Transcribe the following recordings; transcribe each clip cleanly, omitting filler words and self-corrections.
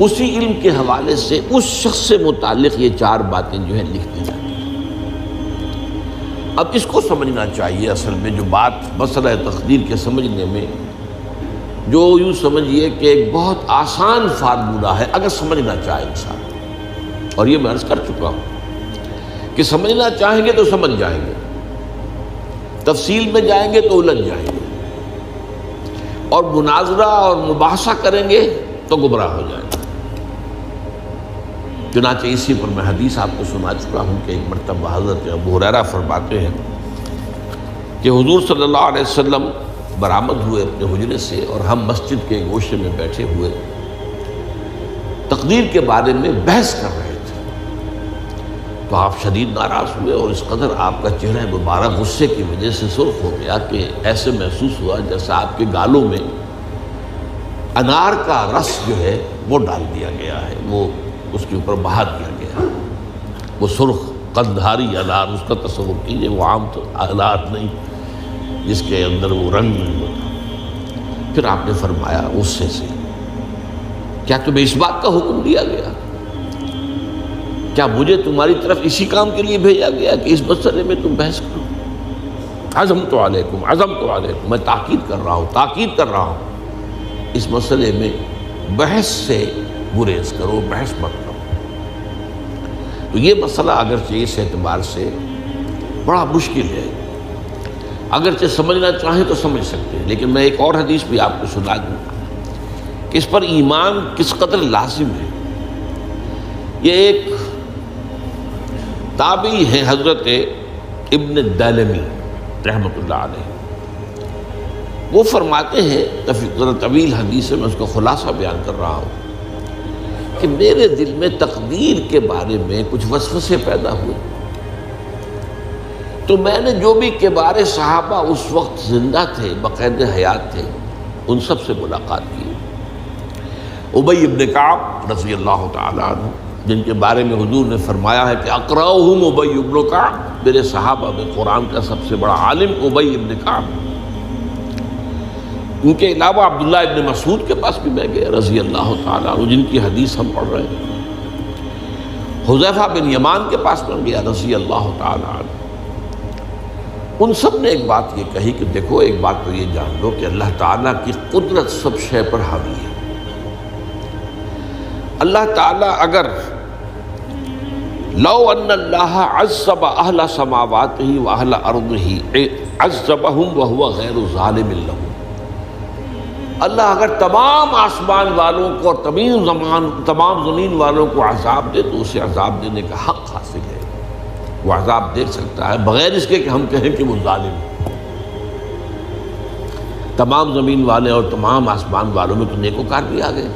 اسی علم کے حوالے سے اس شخص سے متعلق یہ 4 باتیں جو ہیں لکھ دی جاتی ہیں۔ اب اس کو سمجھنا چاہیے، اصل میں جو بات مسئلہ تقدیر کے سمجھنے میں، جو یوں سمجھیے کہ ایک بہت آسان فارمولہ ہے اگر سمجھنا چاہے انسان، اور یہ میں عرض کر چکا ہوں کہ سمجھنا چاہیں گے تو سمجھ جائیں گے، تفصیل میں جائیں گے تو الجھ جائیں گے، اور مناظرہ اور مباحثہ کریں گے تو گمراہ ہو جائیں گے۔ چنانچہ اسی پر میں حدیث آپ کو سنا چکا ہوں کہ ایک مرتبہ حضرت ابو ہریرہ فرماتے ہیں کہ حضور صلی اللہ علیہ وسلم برآمد ہوئے اپنے حجرے سے، اور ہم مسجد کے گوشے میں بیٹھے ہوئے تقدیر کے بارے میں بحث کر رہے تھے، تو آپ شدید ناراض ہوئے، اور اس قدر آپ کا چہرہ مبارک غصے کی وجہ سے سرخ ہو گیا کہ ایسے محسوس ہوا جیسا آپ کے گالوں میں انار کا رس جو ہے وہ ڈال دیا گیا ہے، وہ اس کے اوپر بہا دیا گیا، وہ سرخ قندھاری انار، اس کا تصور کیجئے، وہ عام تو انار نہیں جس کے اندر وہ رنگ نہیں ہوتا۔ پھر آپ نے فرمایا غصے سے، کیا تمہیں اس بات کا حکم دیا گیا؟ کیا مجھے تمہاری طرف اسی کام کے لیے بھیجا گیا کہ اس مسئلے میں تم بحث کرو؟ عزمت علیکم، میں تاکید کر رہا ہوں اس مسئلے میں بحث سے گریز کرو، بحث مت کرو۔ تو یہ مسئلہ اگرچہ اس اعتبار سے بڑا مشکل ہے، اگرچہ سمجھنا چاہیں تو سمجھ سکتے ہیں، لیکن میں ایک اور حدیث بھی آپ کو سنا دوں کہ اس پر ایمان کس قدر لازم ہے۔ یہ ایک تابعی ہے حضرت ابن الدیلمی رحمۃ اللہ علیہ، وہ فرماتے ہیں، ذرا طویل حدیث ہے، میں اس کا خلاصہ بیان کر رہا ہوں، کہ میرے دل میں تقدیر کے بارے میں کچھ وسوسے پیدا ہوئے، تو میں نے جو بھی کبار صحابہ اس وقت زندہ تھے، بقید حیات تھے، ان سب سے ملاقات کی۔ ابی ابن کعب رضی اللہ تعالیٰ عنہ، جن کے بارے میں حضور نے فرمایا ہے کہ اقرأہم ابی ابن کعب، میرے صحابہ میں قرآن کا سب سے بڑا عالم ابی ابن کعب۔ ان کے علاوہ عبداللہ ابن مسعود کے پاس بھی میں گیا رضی اللہ تعالیٰ عنہ، جن کی حدیث ہم پڑھ رہے ہیں۔ حذیفہ بن یمان کے پاس میں گیا رضی اللہ تعالیٰ عنہ۔ ان سب نے ایک بات یہ کہی کہ دیکھو، ایک بات تو یہ جان لو کہ اللہ تعالیٰ کی قدرت سب شے پر حاوی ہے۔ اللہ تعالیٰ اگر لو ان اللہ عذب اہل سماواتہ و اہل ارضہ عذبہم وہو غیر ظالم لہم، اللہ اگر تمام آسمان والوں کو اور تمام زمین والوں کو عذاب دے تو اسے عذاب دینے کا حق حاصل ہے، وہ عذاب دے سکتا ہے بغیر اس کے کہ ہم کہیں کہ وہ ظالم ہے۔ تمام زمین والے اور تمام آسمان والوں میں تو نیکوکار بھی آ گئے۔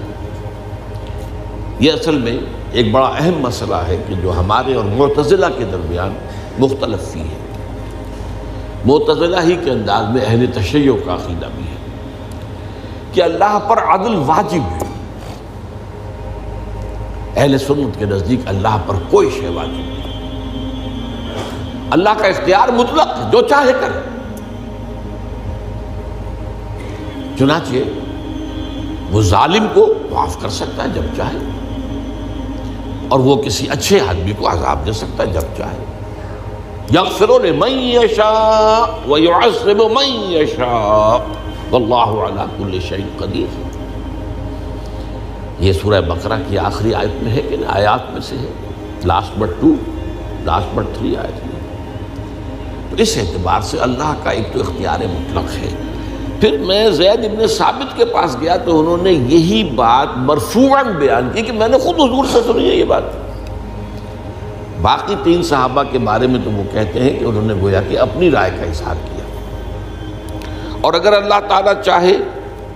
یہ اصل میں ایک بڑا اہم مسئلہ ہے کہ جو ہمارے اور معتزلہ کے درمیان مختلف فی ہے۔ معتزلہ ہی کے انداز میں اہل تشیع کا عقیدہ بھی ہے کہ اللہ پر عدل واجب ہے، اہل سنت کے نزدیک اللہ پر کوئی شے واجب نہیں، اللہ کا اختیار مطلق ہے، جو چاہے کرے۔ چنانچہ وہ ظالم کو معاف کر سکتا ہے جب چاہے، اور وہ کسی اچھے آدمی کو عذاب دے سکتا ہے جب چاہے۔ یغفر لمن یشاء ویعذب من یشاء واللہ علی کل شیء قدیر۔ یہ سورہ بقرہ کی آخری آیت میں ہے کہ آیات میں سے ہے، لاسٹ بٹ 3 آیت میں۔ تو اس اعتبار سے اللہ کا ایک تو اختیار مطلق ہے۔ پھر میں زید ابن ثابت کے پاس گیا تو انہوں نے یہی بات مرفوعاً بیان کی کہ میں نے خود حضور سے سنی ہے یہ بات۔ باقی 3 صحابہ کے بارے میں تو وہ کہتے ہیں کہ انہوں نے گویا کہ اپنی رائے کا اظہار کیا، اور اگر اللہ تعالیٰ چاہے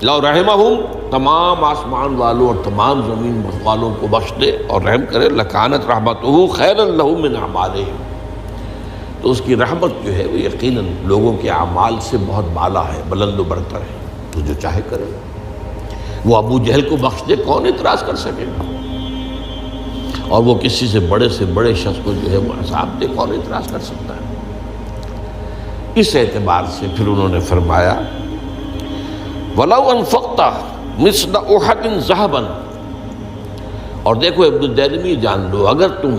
لو رحمہم، تمام آسمان والوں اور تمام زمین والوں کو بخش دے اور رحم کرے، لکانت رحمتہ خیرا لہم من اعمالہم، تو اس کی رحمت جو ہے وہ یقیناً لوگوں کے اعمال سے بہت بالا ہے، بلند و برتر ہے، تو جو چاہے کرے۔ وہ ابو جہل کو بخش دے، کون اعتراض کر سکے گا؟ اور وہ کسی سے بڑے شخص کو جو ہے وہ عذاب دے، کون اعتراض کر سکتا ہے؟ اس اعتبار سے پھر انہوں نے فرمایا وَلَوْ أَنفَقْتَ مِثْلَ أُحَدٍ ذَهَبًا اور دیکھو ابن الدیلمی جان لو، اگر تم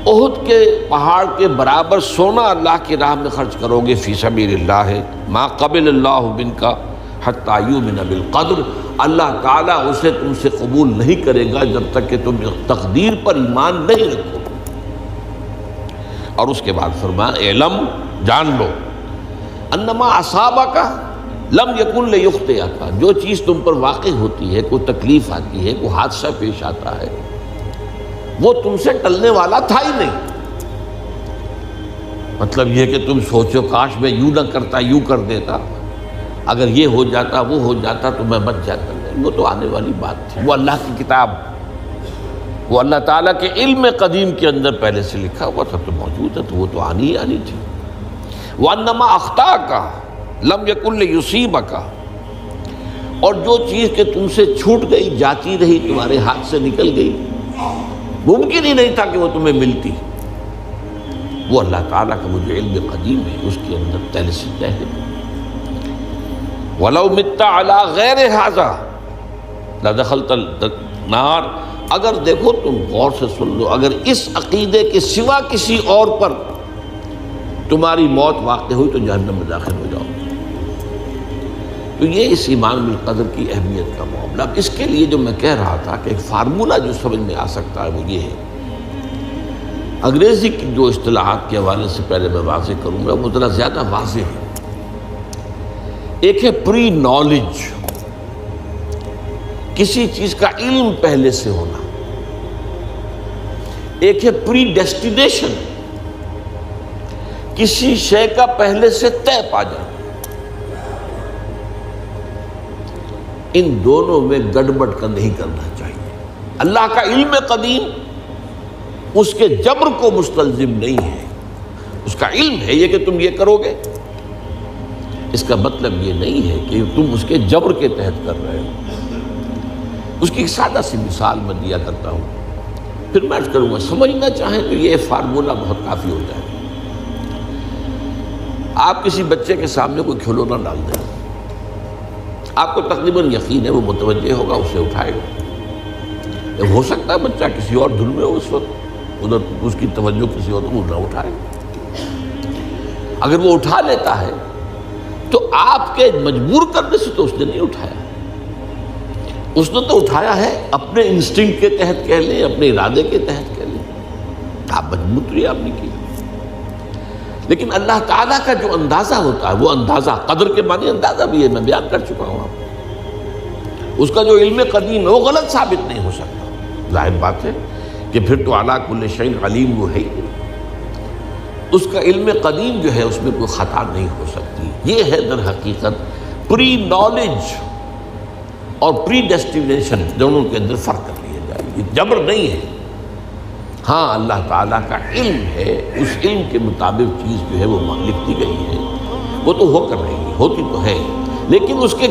احد کے پہاڑ کے برابر سونا اللہ کی راہ میں خرچ کرو گے فی سبیل اللہ، ما قبل اللہ منک حتی یؤمن بالقدر، اللہ تعالیٰ اسے تم سے قبول نہیں کرے گا جب تک کہ تم تقدیر پر ایمان نہیں رکھو۔ اور اس کے بعد فرمایا اعلم، جان لو، انما اصابک لم یکن لیخطئک، جو چیز تم پر واقع ہوتی ہے، کوئی تکلیف آتی ہے، کوئی حادثہ پیش آتا ہے، وہ تم سے ٹلنے والا تھا ہی نہیں۔ مطلب یہ کہ تم سوچو کاش میں یوں نہ کرتا، یوں کر دیتا، اگر یہ ہو جاتا، وہ ہو جاتا تو میں بچ جاتا، نہیں، وہ تو آنے والی بات تھی، وہ اللہ کی کتاب، وہ اللہ تعالیٰ کے علم قدیم کے اندر پہلے سے لکھا ہوا تھا، تو موجود ہے، تو وہ تو آنی ہی آنی تھی۔ وَأَنَّمَا أَخْطَأَكَ لَمْ يَكُنْ لِيُصِيبَكَ، اور جو چیز کہ تم سے چھوٹ گئی، جاتی رہی، تمہارے ہاتھ سے نکل گئی، ممکن ہی نہیں تھا کہ وہ تمہیں ملتی، وہ اللہ تعالیٰ کا وہ جو علم قدیم ہے اس کے اندر پہلے سے طے ہے۔ وَلَوْ مِتَّ عَلَىٰ غَيْرِ هَٰذَا لَدَخَلْتَ النَّارَ، اگر دیکھو تم غور سے سن لو، اگر اس عقیدے کے سوا کسی اور پر تمہاری موت واقع ہوئی تو جہنم میں داخل ہو جاؤ۔ تو یہ اس ایمان بالقدر کی اہمیت کا معاملہ۔ اب اس کے لیے جو میں کہہ رہا تھا کہ ایک فارمولہ جو سمجھ میں آ سکتا ہے وہ یہ ہے، انگریزی کی جو اصطلاحات کے حوالے سے پہلے میں واضح کروں گا، وہ ذرا زیادہ واضح ہے۔ ایک ہے پری نالج، کسی چیز کا علم پہلے سے ہونا، ایک ہے پری ڈیسٹینیشن، کسی شے کا پہلے سے طے پا جانا۔ ان دونوں میں گڑبڑ کا نہیں کرنا چاہیے۔ اللہ کا علم قدیم اس کے جبر کو مستلزم نہیں ہے، اس کا علم ہے یہ کہ تم یہ کرو گے، اس کا مطلب یہ نہیں ہے کہ تم اس کے جبر کے تحت کر رہے ہو۔ اس کی ایک سادہ سی مثال میں دیا کرتا ہوں، پھر میں عرض کروں گا، سمجھنا چاہیں تو یہ فارمولہ بہت کافی ہو جائے۔ آپ کسی بچے کے سامنے کوئی کھلونا ڈال دیں، آپ کو تقریباً یقین ہے وہ متوجہ ہوگا، اسے اٹھائے گا۔ ہو سکتا ہے بچہ کسی اور دھن میں ہو اس وقت، ادھر اس کی توجہ کسی اور وہ نہ اٹھائے۔ اگر وہ اٹھا لیتا ہے تو آپ کے مجبور کرنے سے تو اس نے نہیں اٹھایا، اس نے تو اٹھایا ہے اپنے انسٹنکٹ کے تحت کہہ لیں، اپنے ارادے کے تحت کہہ لیں، آپ مجبور تو آپ نے کیا۔ لیکن اللہ تعالیٰ کا جو اندازہ ہوتا ہے، وہ اندازہ قدر کے معنی اندازہ بھی ہے، میں بیان کر چکا ہوں آپ کو۔ اس کا جو علم قدیم ہے وہ غلط ثابت نہیں ہو سکتا، ظاہر بات ہے کہ پھر تو اعلیٰ کل شیء علیم وہ ہے ہی، اس کا علم قدیم جو ہے اس میں کوئی خطا نہیں ہو سکتی۔ یہ ہے در حقیقت پری نالج اور پری ڈیسٹینیشن، دونوں کے اندر فرق کر لیا جائے، یہ جبر نہیں ہے۔ ہاں اللہ تعالیٰ کا علم ہے، اس علم کے مطابق چیز جو ہے وہ لکھتی گئی ہے، وہ تو ہو کر رہی ہے، ہوتی تو ہے، لیکن اس کے